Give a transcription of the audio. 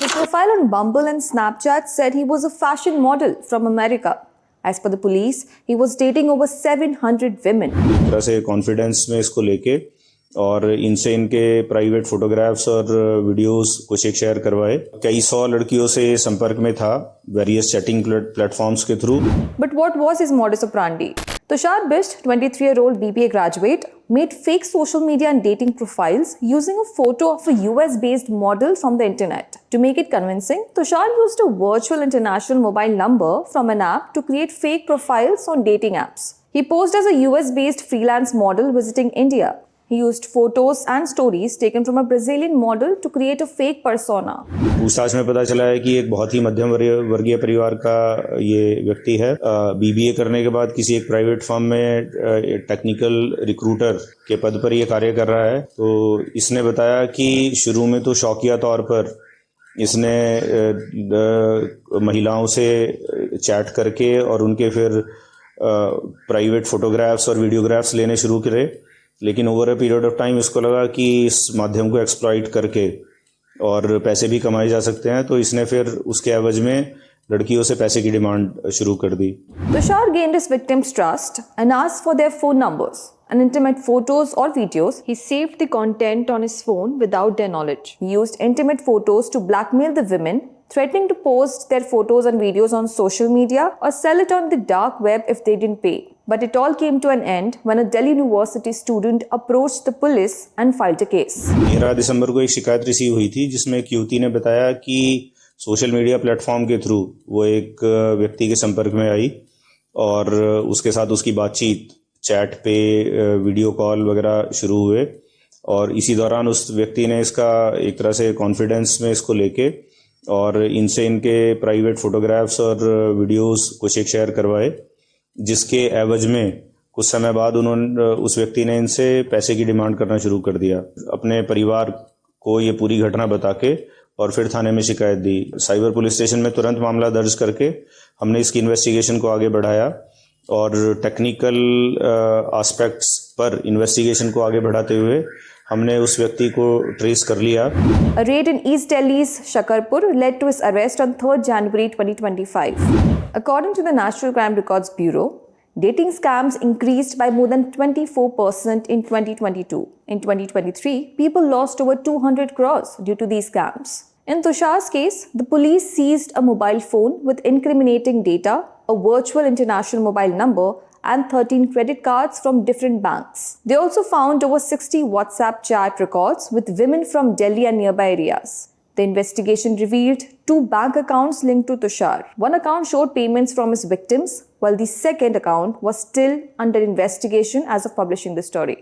His profile on Bumble and Snapchat said he was a fashion model from America. As per the police, he was dating over 700 women. एक तरह से confidence में इसको लेके और इनसे इनके प्राइवेट फोटोग्राफ्स और वीडियोस कुछ एक शेयर करवाए। कई 100 लड़कियों से संपर्क में था वेरियस चैटिंग प्लेटफॉर्म्स के through. But what was his modus operandi? Tushar Bisht, 23-year-old BBA graduate, made fake social media and dating profiles using a photo of a US-based model from the internet. To make it convincing, Tushar used a virtual international mobile number from an app to create fake profiles on dating apps. He posed as a US-based freelance model visiting India. He used photos and stories taken from a Brazilian model to create a fake persona. पूछताछ में पता चला है कि एक बहुत ही मध्यम वर्गीय परिवार का ये व्यक्ति है। बीबीए करने के बाद किसी एक प्राइवेट फर्म में टेक्निकल रिक्रूटर के पद पर ये कार्य कर रहा है। तो इसने बताया कि शुरू में तो शौकिया तौर पर इसने महिलाओं से चैट करके और उनके फिर प्राइवेट फोटोग्राफ्स और वीडियोग्राफ्स लेने शुरू करे, लेकिन over a period of time इसको लगा कि इस माध्यम को एक्सप्लॉइट करके और पैसे भी कमाए जा सकते हैं, तो इसने फिर उसके एवज में लड़कियों से पैसे की डिमांड शुरू कर दी। Tushar gained his victims' trust and asked for their phone numbers and intimate photos or videos. He saved the content on his phone without their knowledge. He used intimate photos to blackmail the women, threatening to post their photos and videos on social media or sell it on the dark web if they didn't pay. But it all came to an end when a Delhi University student approached the police and filed a case. 13 दिसंबर को एक शिकायत receive हुई थी जिसमें एक युवती ने बताया कि सोशल मीडिया प्लेटफॉर्म के थ्रू वो एक व्यक्ति के संपर्क में आई और उसके साथ उसकी बातचीत चैट पे वीडियो कॉल वगैरह शुरू हुए और इसी दौरान उस व्यक्ति ने इसका एक तरह से कॉन्फिडेंस में इसको लेके और इनसे इनके प्राइवेट फोटोग्राफ्स और वीडियोस कुछ एक शेयर करवाए, जिसके एवज में कुछ समय बाद उस व्यक्ति ने इनसे पैसे की डिमांड करना शुरू कर दिया। अपने परिवार को ये पूरी घटना बता के और फिर थाने में शिकायत दी। साइबर पुलिस स्टेशन में तुरंत मामला दर्ज करके हमने इसकी इन्वेस्टिगेशन को आगे बढ़ाया और टेक्निकल एस्पेक्ट्स पर इन्वेस्टिगेशन को आगे बढ़ाते हुए हमने उस व्यक्ति को ट्रेस कर लिया। A raid in East Delhi's Shakarpur led to his arrest on 3rd January 2025. According to the National Crime Records Bureau, dating scams increased by more than 24% in 2022. In 2023, people lost over 200 crores due to these scams. In Tushar's case, the police seized a mobile phone with incriminating data, a virtual international mobile number, and 13 credit cards from different banks. They also found over 60 WhatsApp chat records with women from Delhi and nearby areas. The investigation revealed 2 bank accounts linked to Tushar. One account showed payments from his victims, while the second account was still under investigation as of publishing the story.